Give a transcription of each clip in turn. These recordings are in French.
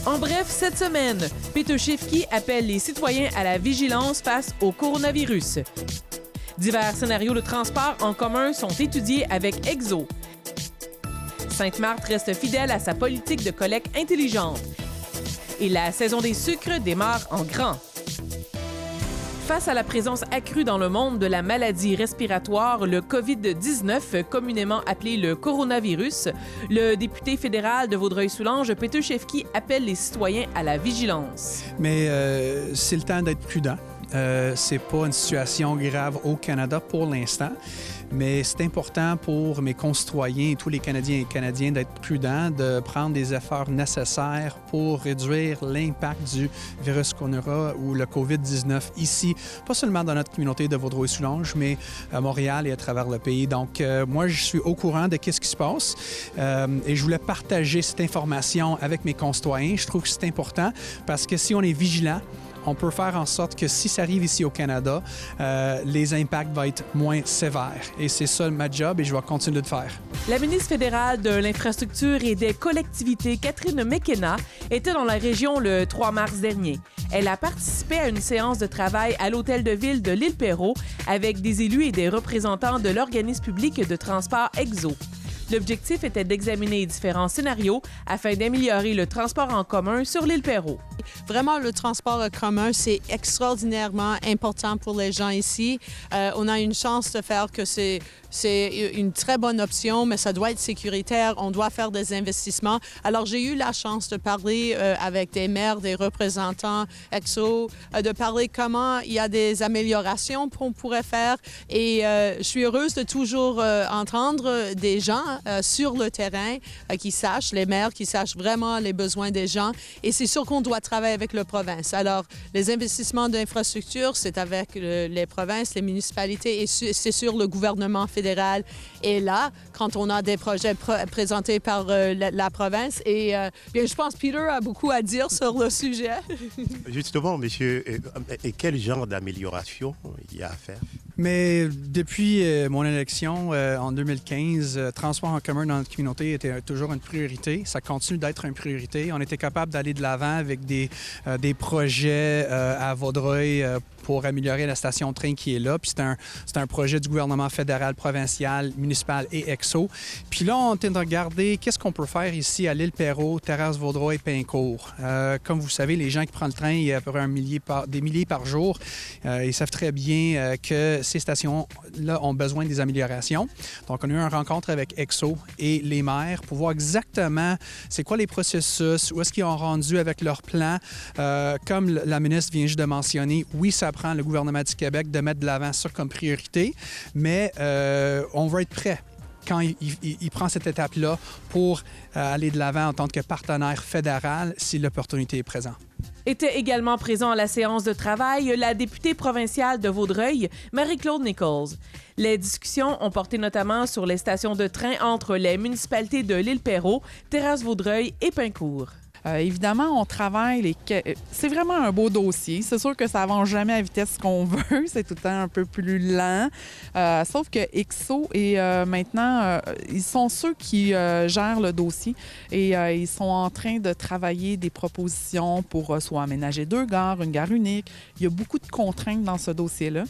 En bref, cette semaine, Petuszewski appelle les citoyens à la vigilance face au coronavirus. Divers scénarios de transport en commun sont étudiés avec Exo. Sainte-Marthe reste fidèle à sa politique de collecte intelligente. Et la saison des sucres démarre en grand. Face à la présence accrue dans le monde de la maladie respiratoire, le COVID-19, communément appelé le coronavirus, le député fédéral de Vaudreuil-Soulanges, Petuszewski, appelle les citoyens à la vigilance. Mais c'est le temps d'être prudent. C'est pas une situation grave au Canada pour l'instant, mais c'est important pour mes concitoyens et tous les Canadiens et Canadiennes d'être prudents, de prendre des efforts nécessaires pour réduire l'impact du virus qu'on aura ou le COVID-19 ici, pas seulement dans notre communauté de Vaudreuil-Soulanges, mais à Montréal et à travers le pays. Donc, moi, je suis au courant de ce qui se passe et je voulais partager cette information avec mes concitoyens. Je trouve que c'est important parce que si on est vigilant, on peut faire en sorte que si ça arrive ici au Canada, les impacts vont être moins sévères. Et c'est ça ma job et je vais continuer de le faire. La ministre fédérale de l'Infrastructure et des collectivités, Catherine McKenna, était dans la région le 3 mars dernier. Elle a participé à une séance de travail à l'hôtel de ville de l'Île-Perrot avec des élus et des représentants de l'organisme public de transport Exo. L'objectif était d'examiner différents scénarios afin d'améliorer le transport en commun sur l'île Perrot. Vraiment, le transport en commun, c'est extraordinairement important pour les gens ici. On a une chance de faire que c'est une très bonne option, mais ça doit être sécuritaire. On doit faire des investissements. Alors, j'ai eu la chance de parler avec des maires, des représentants EXO, de parler comment il y a des améliorations qu'on pourrait faire. Et je suis heureuse de toujours entendre des gens sur le terrain qui sachent, les maires qui sachent vraiment les besoins des gens. Et c'est sûr qu'on doit travailler avec la province. Alors, les investissements d'infrastructure, c'est avec les provinces, les municipalités et c'est sur le gouvernement fédéral. Et là, quand on a des projets présentés par la province, et bien, je pense que Peter a beaucoup à dire sur le sujet. Justement, monsieur, et quel genre d'amélioration il y a à faire? Mais depuis mon élection en 2015, transport en commun dans notre communauté était toujours une priorité. Ça continue d'être une priorité. On était capable d'aller de l'avant avec des projets à Vaudreuil pour améliorer la station de train qui est là. Puis c'est un projet du gouvernement fédéral, provincial, municipal et EXO. Puis là, on est en train de regarder qu'est-ce qu'on peut faire ici à l'île Perrot, Terrasse Vaudreuil, Pincourt. Comme vous savez, les gens qui prennent le train, il y a à peu près des milliers par jour. Ils savent très bien que ces stations-là ont besoin des améliorations. Donc, on a eu une rencontre avec EXO et les maires pour voir exactement c'est quoi les processus, où est-ce qu'ils ont rendu avec leur plan. Comme la ministre vient juste de mentionner, oui, ça prend le gouvernement du Québec de mettre de l'avant ça comme priorité, mais on va être prêt quand il prend cette étape-là pour aller de l'avant en tant que partenaire fédéral si l'opportunité est présente. Était également présent à la séance de travail la députée provinciale de Vaudreuil, Marie-Claude Nichols. Les discussions ont porté notamment sur les stations de train entre les municipalités de l'île Perrot, Terrasse Vaudreuil et Pincourt. Évidemment, on travaille. C'est vraiment un beau dossier. C'est sûr que ça avance jamais à la vitesse qu'on veut. C'est tout le temps un peu plus lent. Sauf que EXO et maintenant, ils sont ceux qui gèrent le dossier et ils sont en train de travailler des propositions pour soit aménager 2 gares, une gare unique. Il y a beaucoup de contraintes dans ce dossier-là.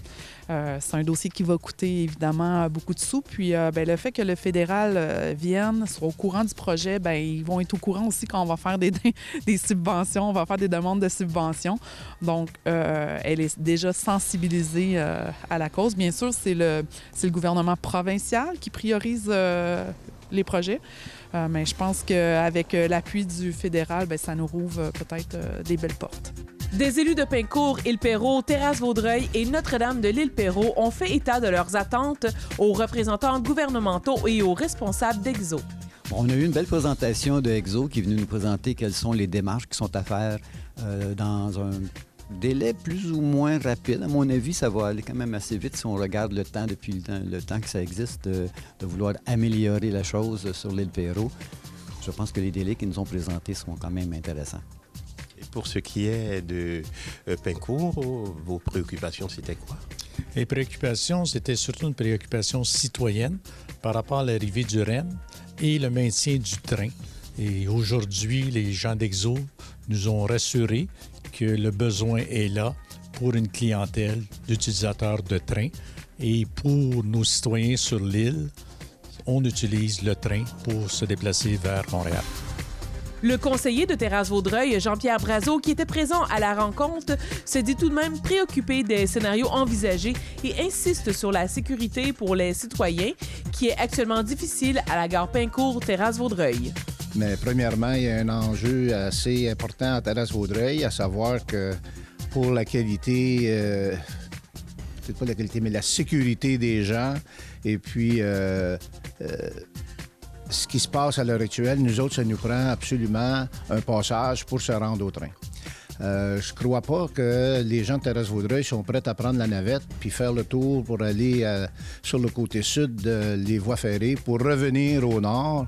C'est un dossier qui va coûter évidemment beaucoup de sous. Puis le fait que le fédéral vienne, soit au courant du projet, ils vont être au courant aussi quand on va faire des subventions, on va faire des demandes de subventions. Donc, elle est déjà sensibilisée à la cause. Bien sûr, c'est le gouvernement provincial qui priorise les projets. Mais je pense qu'avec l'appui du fédéral, ça nous rouvre peut-être des belles portes. Des élus de Pincourt, île Perrot, Terrasse Vaudreuil et Notre-Dame de l'île Perrot ont fait état de leurs attentes aux représentants gouvernementaux et aux responsables d'EXO. On a eu une belle présentation de EXO qui est venue nous présenter quelles sont les démarches qui sont à faire dans un délai plus ou moins rapide. À mon avis, ça va aller quand même assez vite si on regarde le temps depuis le temps que ça existe de vouloir améliorer la chose sur l'île Perrot. Je pense que les délais qu'ils nous ont présentés sont quand même intéressants. Et pour ce qui est de Pincourt, vos préoccupations, c'était quoi? Les préoccupations, c'était surtout une préoccupation citoyenne par rapport à l'arrivée du REM et le maintien du train. Et aujourd'hui, les gens d'EXO nous ont rassurés que le besoin est là pour une clientèle d'utilisateurs de train. Et pour nos citoyens sur l'île, on utilise le train pour se déplacer vers Montréal. Le conseiller de Terrasse-Vaudreuil, Jean-Pierre Brazeau, qui était présent à la rencontre, se dit tout de même préoccupé des scénarios envisagés et insiste sur la sécurité pour les citoyens, qui est actuellement difficile à la gare Pincourt Terrasse-Vaudreuil. Mais premièrement, il y a un enjeu assez important à Terrasse-Vaudreuil, à savoir que pour la qualité, peut-être pas la qualité, mais la sécurité des gens, et puis ce qui se passe à l'heure actuelle, nous autres, ça nous prend absolument un passage pour se rendre au train. Je crois pas que les gens de Terrasse-Vaudreuil sont prêts à prendre la navette puis faire le tour pour aller sur le côté sud des voies ferrées pour revenir au nord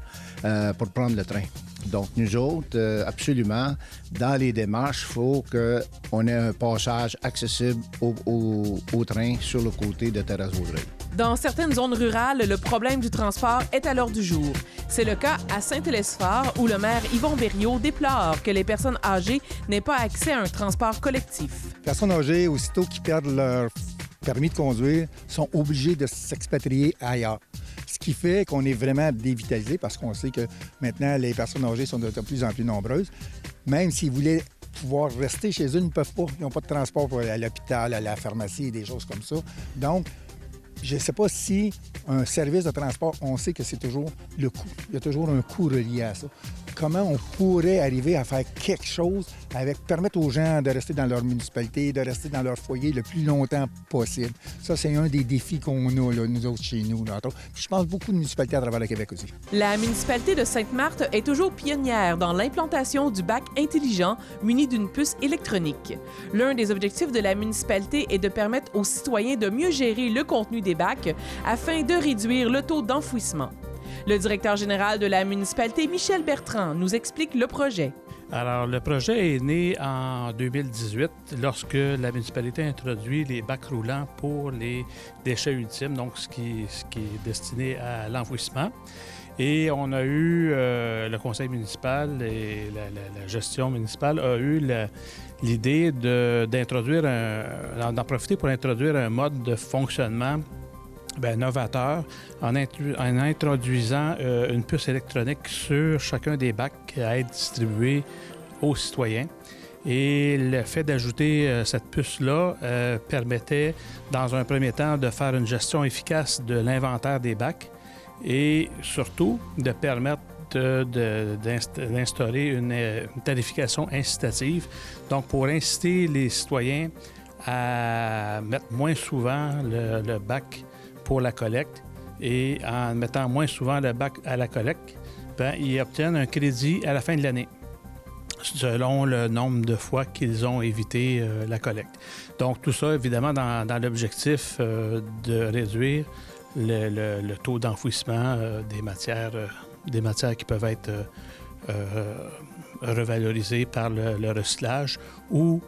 pour prendre le train. Donc, nous autres, absolument, dans les démarches, il faut qu'on ait un passage accessible au train sur le côté de Terrasse-Vaudreuil. Dans certaines zones rurales, le problème du transport est à l'ordre du jour. C'est le cas à Saint-Hélesphore, où le maire Yvon Berriot déplore que les personnes âgées n'aient pas accès à un transport collectif. Les personnes âgées, aussitôt qu'ils perdent leur permis de conduire, sont obligées de s'expatrier ailleurs. Ce qui fait qu'on est vraiment dévitalisé parce qu'on sait que maintenant, les personnes âgées sont de plus en plus nombreuses. Même s'ils voulaient pouvoir rester chez eux, ils ne peuvent pas. Ils n'ont pas de transport pour aller à l'hôpital, à la pharmacie et des choses comme ça. Donc, je ne sais pas si un service de transport, on sait que c'est toujours le coût. Il y a toujours un coût relié à ça. Comment on pourrait arriver à faire quelque chose avec permettre aux gens de rester dans leur municipalité, de rester dans leur foyer le plus longtemps possible. Ça, c'est un des défis qu'on a, là, nous autres, chez nous. Là. Puis je pense beaucoup de municipalités à travers le Québec aussi. La municipalité de Sainte-Marthe est toujours pionnière dans l'implantation du bac intelligent muni d'une puce électronique. L'un des objectifs de la municipalité est de permettre aux citoyens de mieux gérer le contenu des bacs afin de réduire le taux d'enfouissement. Le directeur général de la municipalité, Michel Bertrand, nous explique le projet. Alors, le projet est né en 2018 lorsque la municipalité a introduit les bacs roulants pour les déchets ultimes, donc ce qui est destiné à l'enfouissement. Et on a eu, le conseil municipal et la gestion municipale a eu l'idée d'introduire, d'en profiter pour introduire un mode de fonctionnement novateur en introduisant une puce électronique sur chacun des bacs à être distribués aux citoyens. Et le fait d'ajouter cette puce-là permettait, dans un premier temps, de faire une gestion efficace de l'inventaire des bacs et surtout de permettre d'instaurer une tarification incitative, donc pour inciter les citoyens à mettre moins souvent le bac pour la collecte, et en mettant moins souvent le bac à la collecte, ils obtiennent un crédit à la fin de l'année, selon le nombre de fois qu'ils ont évité la collecte. Donc tout ça, évidemment, dans l'objectif de réduire le taux d'enfouissement des matières qui peuvent être revalorisées par le recyclage ou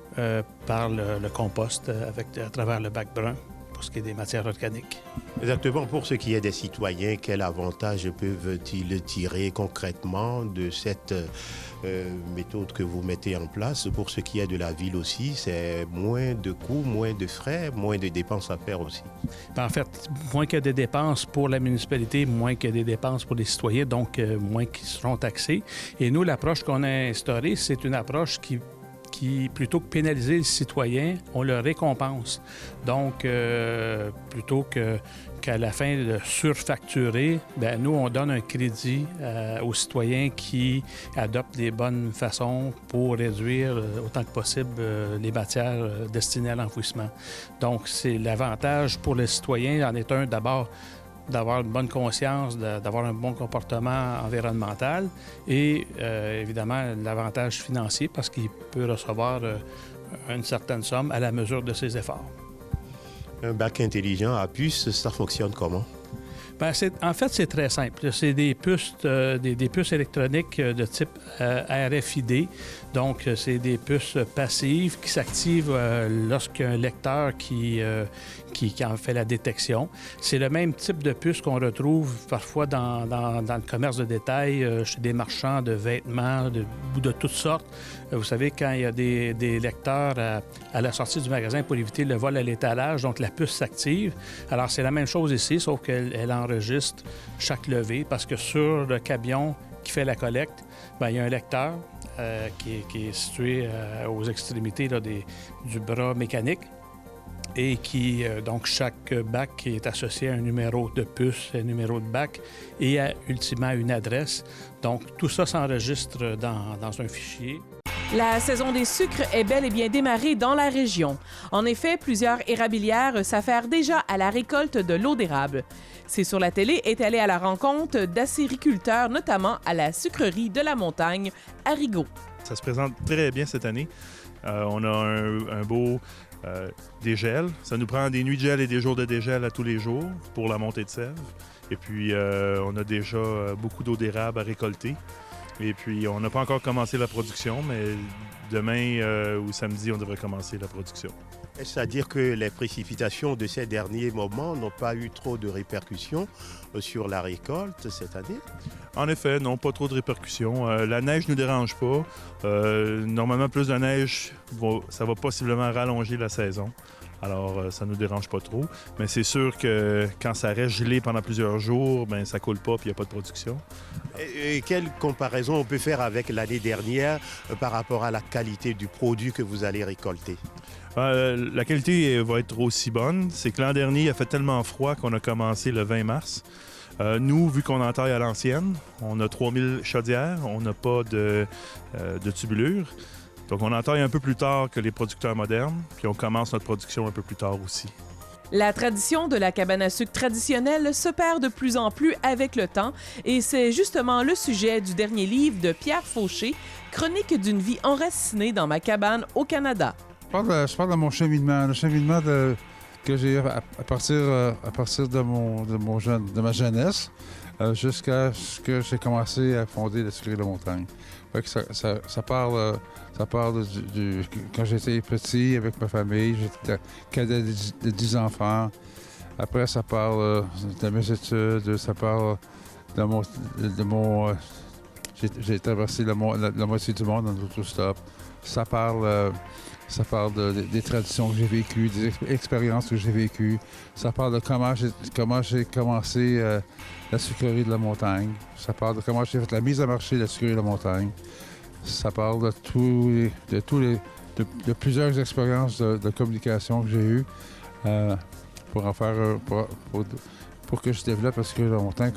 par le compost à travers le bac brun, pour ce qui est des matières organiques. Exactement. Pour ce qui est des citoyens, quel avantage peuvent-ils tirer concrètement de cette méthode que vous mettez en place? Pour ce qui est de la ville aussi, c'est moins de coûts, moins de frais, moins de dépenses à faire aussi. En fait, moins que des dépenses pour la municipalité, moins que des dépenses pour les citoyens, donc moins qui seront taxés. Et nous, l'approche qu'on a instaurée, c'est une approche qui, plutôt que pénaliser le citoyen, on le récompense. Donc, plutôt qu'à la fin de surfacturer, nous, on donne un crédit aux citoyens qui adoptent les bonnes façons pour réduire autant que possible les matières destinées à l'enfouissement. Donc, c'est l'avantage pour les citoyens, en est un d'abord d'avoir une bonne conscience, d'avoir un bon comportement environnemental et évidemment l'avantage financier parce qu'il peut recevoir une certaine somme à la mesure de ses efforts. Un bac intelligent à puce, ça fonctionne comment? Bien, en fait, c'est très simple. C'est des puces, des puces électroniques de type RFID. Donc, c'est des puces passives qui s'activent lorsqu'il y a un lecteur qui en fait la détection. C'est le même type de puce qu'on retrouve parfois dans le commerce de détail, chez des marchands de vêtements ou de toutes sortes. Vous savez, quand il y a des lecteurs à la sortie du magasin pour éviter le vol à l'étalage, donc la puce s'active. Alors, c'est la même chose ici, sauf qu'elle enregistre chaque levée parce que sur le camion qui fait la collecte, bien, il y a un lecteur qui est situé aux extrémités là, du bras mécanique et qui, donc, chaque bac est associé à un numéro de puce, un numéro de bac et ultimement une adresse. Donc, tout ça s'enregistre dans un fichier. La saison des sucres est bel et bien démarrée dans la région. En effet, plusieurs érablières s'affairent déjà à la récolte de l'eau d'érable. C'est sur la télé est allé à la rencontre d'acériculteurs, notamment à la sucrerie de la Montagne, à Rigaud. Ça se présente très bien cette année. On a un beau dégel. Ça nous prend des nuits de gel et des jours de dégel à tous les jours pour la montée de sève. Et puis, on a déjà beaucoup d'eau d'érable à récolter. Et puis, on n'a pas encore commencé la production, mais demain ou samedi, on devrait commencer la production. Est-ce à dire que les précipitations de ces derniers moments n'ont pas eu trop de répercussions sur la récolte cette année? En effet, non, pas trop de répercussions. La neige ne nous dérange pas. Normalement, plus de neige, ça va possiblement rallonger la saison. Alors, ça ne nous dérange pas trop. Mais c'est sûr que quand ça reste gelé pendant plusieurs jours, bien, ça ne coule pas et il n'y a pas de production. Et quelle comparaison on peut faire avec l'année dernière par rapport à la qualité du produit que vous allez récolter? La qualité va être aussi bonne. C'est que l'an dernier, il a fait tellement froid qu'on a commencé le 20 mars. Nous, vu qu'on entaille à l'ancienne, on a 3000 chaudières, on n'a pas de tubulure. Donc, on entaille un peu plus tard que les producteurs modernes, puis on commence notre production un peu plus tard aussi. La tradition de la cabane à sucre traditionnelle se perd de plus en plus avec le temps et c'est justement le sujet du dernier livre de Pierre Fauché, Chronique d'une vie enracinée dans ma cabane au Canada. Je parle de mon cheminement, le cheminement que j'ai à partir de ma jeunesse jusqu'à ce que j'ai commencé à fonder la sucrerie de la Montagne. Fait que ça parle quand j'étais petit avec ma famille, j'étais cadet de 10 enfants. Après, ça parle de mes études, ça parle de mon j'ai traversé la moitié du monde en autostop. Ça parle des traditions que j'ai vécues, des expériences que j'ai vécues. Ça parle de comment j'ai commencé la sucrerie de la Montagne. Ça parle de comment j'ai fait la mise à marché de la sucrerie de la Montagne. Ça parle de plusieurs expériences de communication que j'ai eues pour que je développe la sucrerie de la Montagne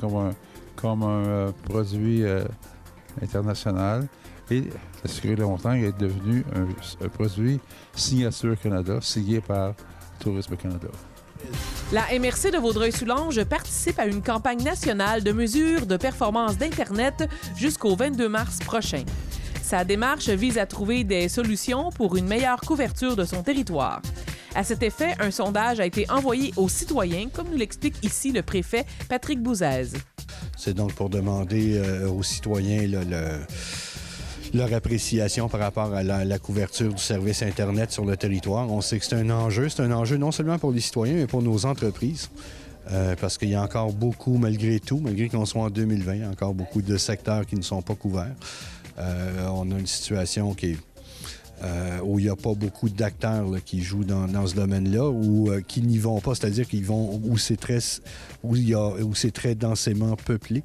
comme un produit international. Et la sucrerie de la Montagne est devenue un produit Signature Canada, signé par Tourisme Canada. La MRC de Vaudreuil-Soulanges participe à une campagne nationale de mesures de performance d'Internet jusqu'au 22 mars prochain. Sa démarche vise à trouver des solutions pour une meilleure couverture de son territoire. À cet effet, un sondage a été envoyé aux citoyens, comme nous l'explique ici le préfet Patrick Bouzez. C'est donc pour demander aux citoyens leur appréciation par rapport à la couverture du service Internet sur le territoire. On sait que c'est un enjeu non seulement pour les citoyens, mais pour nos entreprises. Parce qu'il y a encore beaucoup, malgré qu'on soit en 2020, il y a encore beaucoup de secteurs qui ne sont pas couverts. On a une situation où il n'y a pas beaucoup d'acteurs qui jouent dans ce domaine-là ou qui n'y vont pas, c'est-à-dire qu'ils vont où c'est très densément peuplé.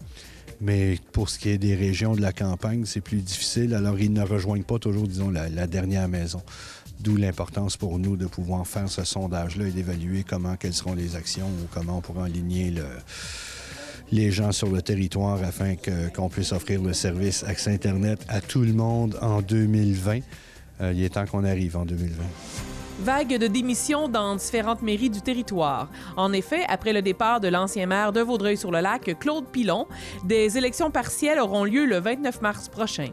Mais pour ce qui est des régions de la campagne, c'est plus difficile. Alors, ils ne rejoignent pas toujours, disons, la dernière maison. D'où l'importance pour nous de pouvoir faire ce sondage-là et d'évaluer quelles seront les actions ou comment on pourra aligner les gens sur le territoire afin qu'on puisse offrir le service accès Internet à tout le monde en 2020. Il est temps qu'on arrive en 2020. Vague de démissions dans différentes mairies du territoire. En effet, après le départ de l'ancien maire de Vaudreuil-sur-le-Lac, Claude Pilon, des élections partielles auront lieu le 29 mars prochain.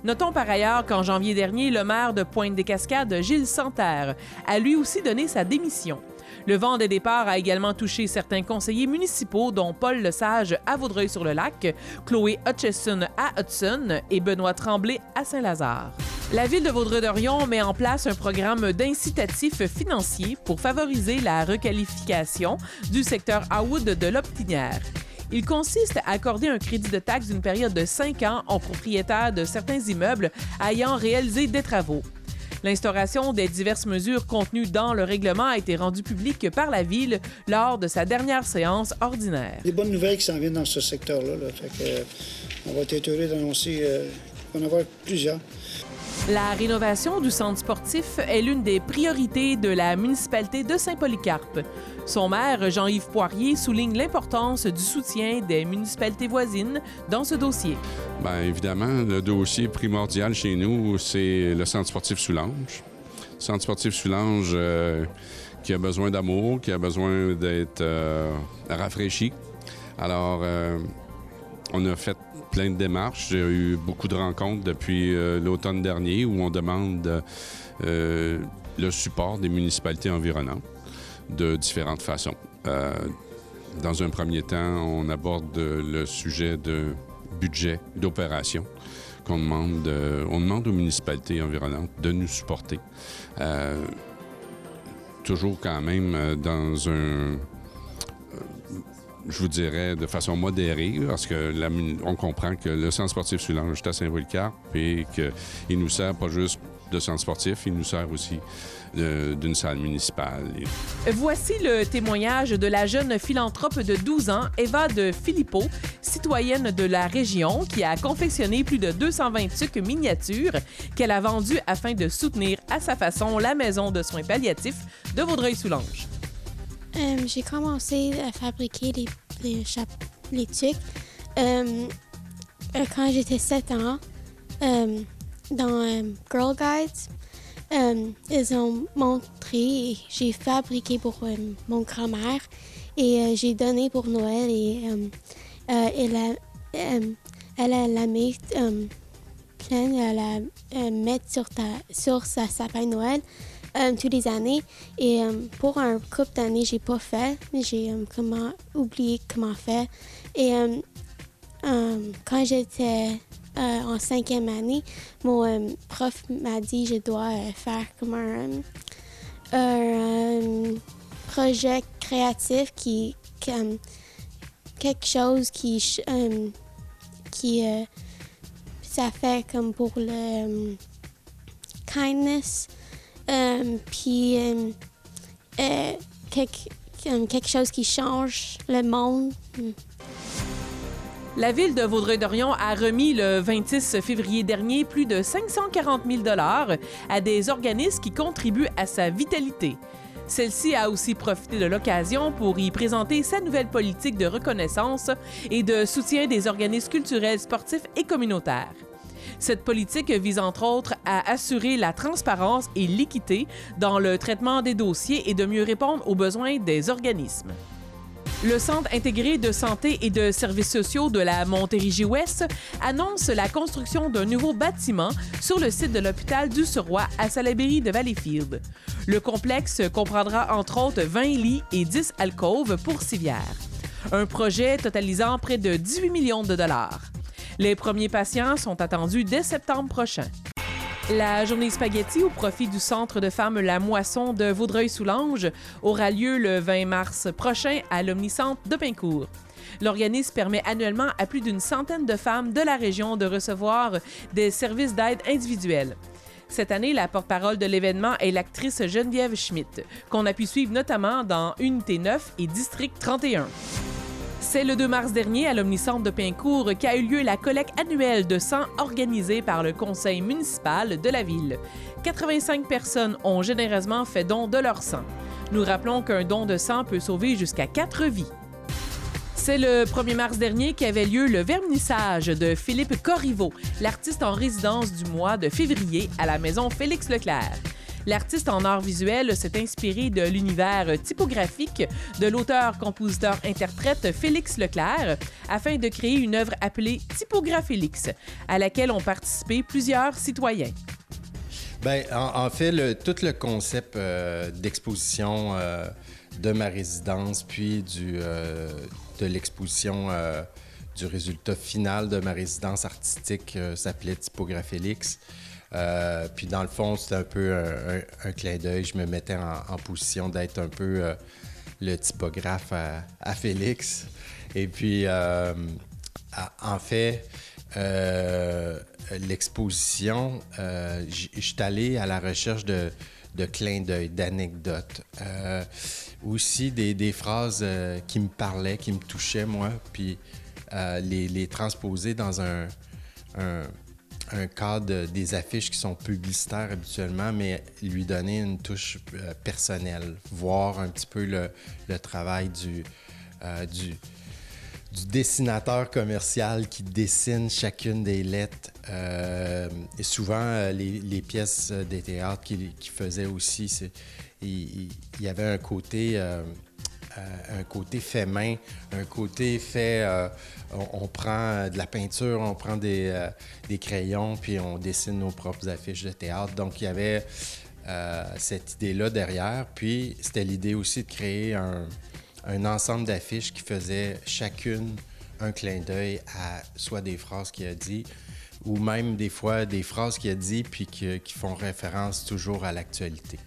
Notons par ailleurs qu'en janvier dernier, le maire de Pointe-des-Cascades, Gilles Santerre, a lui aussi donné sa démission. Le vent des départs a également touché certains conseillers municipaux, dont Paul Lesage à Vaudreuil-sur-le-Lac, Chloé Hutchison à Hudson et Benoît Tremblay à Saint-Lazare. La Ville de Vaudreuil-Dorion met en place un programme d'incitatifs financiers pour favoriser la requalification du secteur Harwood de l'Optinière. Il consiste à accorder un crédit de taxe d'une période de 5 ans aux propriétaires de certains immeubles ayant réalisé des travaux. L'instauration des diverses mesures contenues dans le règlement a été rendue publique par la Ville lors de sa dernière séance ordinaire. Des bonnes nouvelles qui s'en viennent dans ce secteur-là. On va être heureux d'annoncer qu'on va en avoir plusieurs. La rénovation du centre sportif est l'une des priorités de la municipalité de Saint-Polycarpe. Son maire, Jean-Yves Poirier, souligne l'importance du soutien des municipalités voisines dans ce dossier. Bien évidemment, le dossier primordial chez nous, c'est le centre sportif Soulanges. Le centre sportif Soulanges qui a besoin d'amour, qui a besoin d'être rafraîchi. Alors, on a fait plein de démarches. J'ai eu beaucoup de rencontres depuis l'automne dernier où on demande le support des municipalités environnantes de différentes façons. Dans un premier temps, on aborde le sujet de budget d'opération qu'on demande, on demande aux municipalités environnantes de nous supporter. Toujours quand même dans un... je vous dirais de façon modérée, parce que on comprend que le centre sportif Soulanges est à Saint-Polycarpe et qu'il nous sert pas juste de centre sportif, il nous sert aussi d'une salle municipale. Voici le témoignage de la jeune philanthrope de 12 ans, Eva de Filippo, citoyenne de la région, qui a confectionné plus de 220 tucs miniatures qu'elle a vendus afin de soutenir à sa façon la maison de soins palliatifs de Vaudreuil-Soulanges. J'ai commencé à fabriquer les tucs quand j'étais 7 ans. Dans Girl Guides, ils ont montré, j'ai fabriqué pour mon grand-mère et j'ai donné pour Noël et elle a mis plein à la mettre sur sa sapin Noël tous les années. Et pour un couple d'années, j'ai pas fait, j'ai oublié comment faire. Et quand j'étais en 5e année, mon prof m'a dit que je dois faire comme un projet créatif quelque chose qui ça fait comme pour le kindness, puis quelque chose qui change le monde. La Ville de Vaudreuil-Dorion a remis le 26 février dernier plus de 540 000 $ à des organismes qui contribuent à sa vitalité. Celle-ci a aussi profité de l'occasion pour y présenter sa nouvelle politique de reconnaissance et de soutien des organismes culturels, sportifs et communautaires. Cette politique vise entre autres à assurer la transparence et l'équité dans le traitement des dossiers et de mieux répondre aux besoins des organismes. Le Centre intégré de santé et de services sociaux de la Montérégie-Ouest annonce la construction d'un nouveau bâtiment sur le site de l'hôpital du Surroi à Salaberry de Valleyfield. Le complexe comprendra entre autres 20 lits et 10 alcôves pour civières. Un projet totalisant près de 18 millions de dollars. Les premiers patients sont attendus dès septembre prochain. La journée spaghetti au profit du Centre de femmes La Moisson de Vaudreuil-Soulanges aura lieu le 20 mars prochain à l'Omnicentre de Pincourt. L'organisme permet annuellement à plus d'une centaine de femmes de la région de recevoir des services d'aide individuelle. Cette année, la porte-parole de l'événement est l'actrice Geneviève Schmidt, qu'on a pu suivre notamment dans Unité 9 et District 31. C'est le 2 mars dernier, à l'Omnicentre de Pincourt, qu'a eu lieu la collecte annuelle de sang organisée par le conseil municipal de la ville. 85 personnes ont généreusement fait don de leur sang. Nous rappelons qu'un don de sang peut sauver jusqu'à 4 vies. C'est le 1er mars dernier qu'avait lieu le vernissage de Philippe Corriveau, l'artiste en résidence du mois de février à la maison Félix Leclerc. L'artiste en art visuel s'est inspiré de l'univers typographique de l'auteur-compositeur-interprète Félix Leclerc afin de créer une œuvre appelée Typographélix, à laquelle ont participé plusieurs citoyens. Bien, en fait, tout le concept d'exposition de ma résidence, puis de l'exposition du résultat final de ma résidence artistique s'appelait Typographélix. Puis dans le fond, c'était un peu un clin d'œil. Je me mettais en position d'être un peu le typographe à Félix. Et puis, en fait, l'exposition, je suis allé à la recherche de clins d'œil, d'anecdotes. Aussi des phrases qui me parlaient, qui me touchaient, moi, puis les transposer dans un cadre des affiches qui sont publicitaires habituellement, mais lui donner une touche personnelle, voir un petit peu le travail du dessinateur commercial qui dessine chacune des lettres. Et souvent, les pièces des théâtres qu'il faisait aussi, il y avait un côté fait main, un côté fait... on prend de la peinture, on prend des crayons, puis on dessine nos propres affiches de théâtre. Donc, il y avait cette idée-là derrière. Puis, c'était l'idée aussi de créer un ensemble d'affiches qui faisaient chacune un clin d'œil à soit des phrases qu'il a dit, ou même des fois des phrases qu'il a dit, puis qui font référence toujours à l'actualité.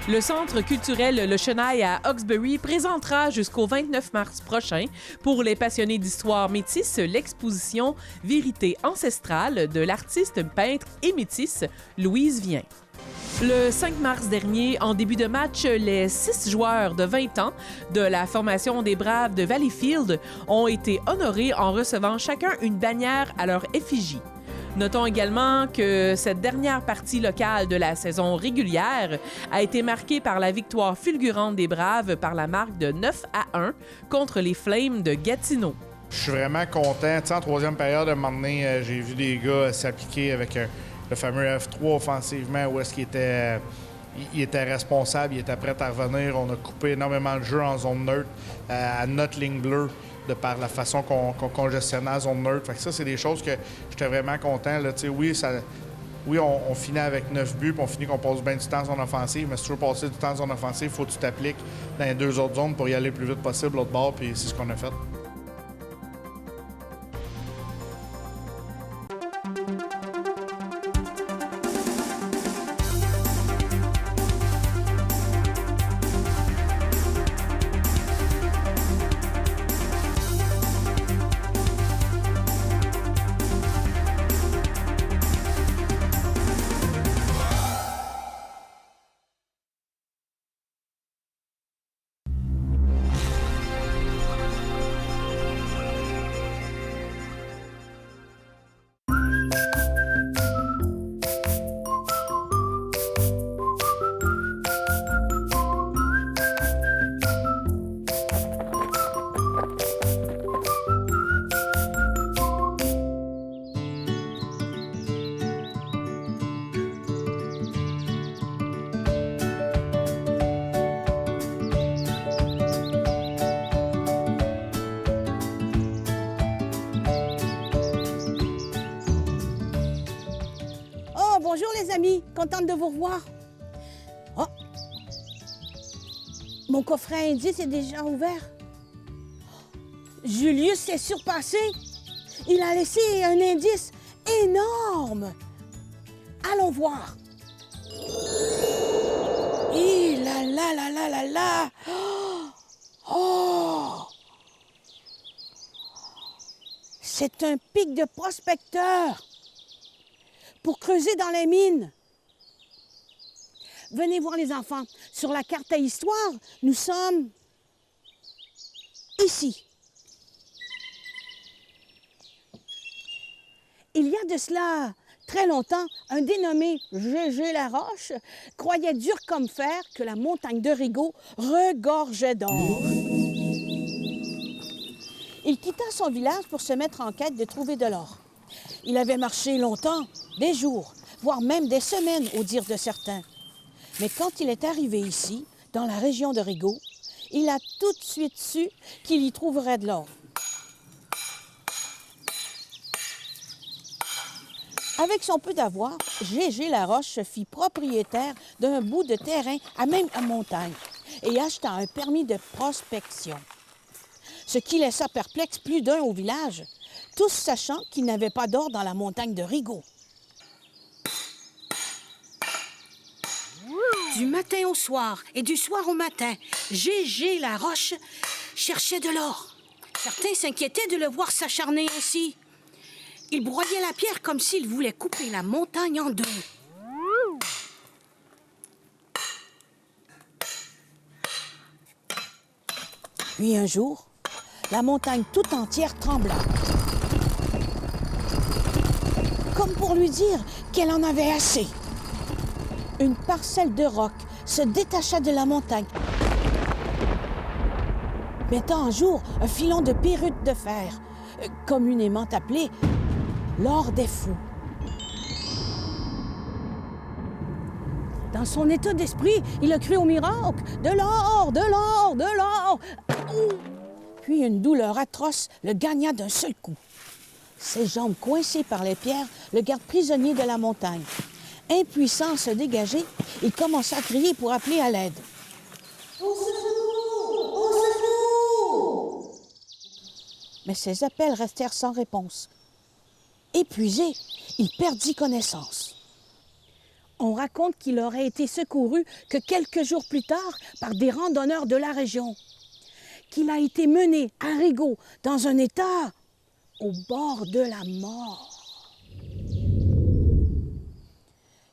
Le Centre culturel Le Chenail à Hawkesbury présentera jusqu'au 29 mars prochain, pour les passionnés d'histoire métisse, l'exposition « Vérité ancestrale » de l'artiste, peintre et métisse Louise Vien. Le 5 mars dernier, en début de match, les 6 joueurs de 20 ans de la formation des Braves de Valleyfield ont été honorés en recevant chacun une bannière à leur effigie. Notons également que cette dernière partie locale de la saison régulière a été marquée par la victoire fulgurante des Braves par la marque de 9-1 contre les Flames de Gatineau. Je suis vraiment content. Tu sais, en troisième période, à un moment donné, j'ai vu des gars s'appliquer avec le fameux F3 offensivement, où est-ce qu'il était... Il était responsable, il était prêt à revenir. On a coupé énormément de jeux en zone neutre à notre ligne bleue, de par la façon qu'on congestionnait la zone neutre. Fait que ça, c'est des choses que j'étais vraiment content. Là. Oui, on finit avec 9 buts, puis on finit qu'on passe bien du temps en zone offensive, mais si tu veux passer du temps en zone offensive, il faut que tu t'appliques dans les 2 autres zones pour y aller le plus vite possible, l'autre bord, puis c'est ce qu'on a fait. Bonjour les amis, contente de vous revoir. Oh! Mon coffret à indice est déjà ouvert. Julius s'est surpassé. Il a laissé un indice énorme. Allons voir. Et là là là là là là. Oh! C'est un pic de prospecteur pour creuser dans les mines. Venez voir les enfants. Sur la carte à histoire, nous sommes ici. Il y a de cela très longtemps, un dénommé Gégé Laroche croyait dur comme fer que la montagne de Rigaud regorgeait d'or. Il quitta son village pour se mettre en quête de trouver de l'or. Il avait marché longtemps, des jours, voire même des semaines au dire de certains. Mais quand il est arrivé ici, dans la région de Rigaud, il a tout de suite su qu'il y trouverait de l'or. Avec son peu d'avoir, Gégé Laroche se fit propriétaire d'un bout de terrain à même à montagne. et acheta un permis de prospection. Ce qui laissa perplexe plus d'un au village, tous sachant qu'il n'avait pas d'or dans la montagne de Rigaud. Du matin au soir et du soir au matin, Gégé Laroche cherchait de l'or. Certains s'inquiétaient de le voir s'acharner ainsi. Il broyait la pierre comme s'il voulait couper la montagne en deux. Puis un jour, la montagne tout entière trembla. Comme pour lui dire qu'elle en avait assez. Une parcelle de roc se détacha de la montagne, mettant en jour un filon de pyrrhute de fer, communément appelé l'or des fous. Dans son état d'esprit, il a cru au miracle. De l'or, de l'or, de l'or. Puis une douleur atroce le gagna d'un seul coup. Ses jambes coincées par les pierres le gardent prisonnier de la montagne. Impuissant à se dégager, il commença à crier pour appeler à l'aide. Au secours! Au secours! Mais ses appels restèrent sans réponse. Épuisé, il perdit connaissance. On raconte qu'il aurait été secouru que quelques jours plus tard par des randonneurs de la région. Qu'il a été mené à Rigaud dans un état au bord de la mort.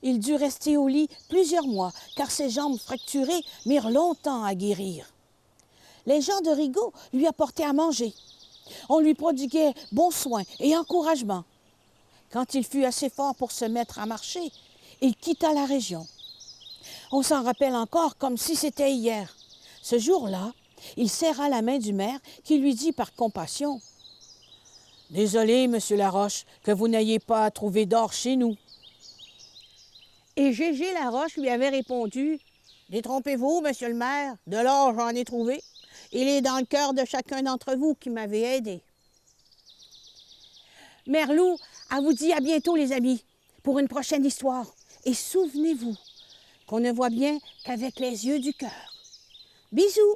Il dut rester au lit plusieurs mois, car ses jambes fracturées mirent longtemps à guérir. Les gens de Rigaud lui apportaient à manger. On lui prodiguait bons soins et encouragement. Quand il fut assez fort pour se mettre à marcher, il quitta la région. On s'en rappelle encore comme si c'était hier. Ce jour-là, il serra la main du maire qui lui dit par compassion « Désolé, Monsieur Laroche, que vous n'ayez pas trouvé d'or chez nous. » Et Gégé Laroche lui avait répondu « Détrompez-vous, Monsieur le maire, de l'or j'en ai trouvé. Il est dans le cœur de chacun d'entre vous qui m'avez aidé. » Mère Lou, elle vous dit à bientôt, les amis, pour une prochaine histoire. Et souvenez-vous qu'on ne voit bien qu'avec les yeux du cœur. Bisous!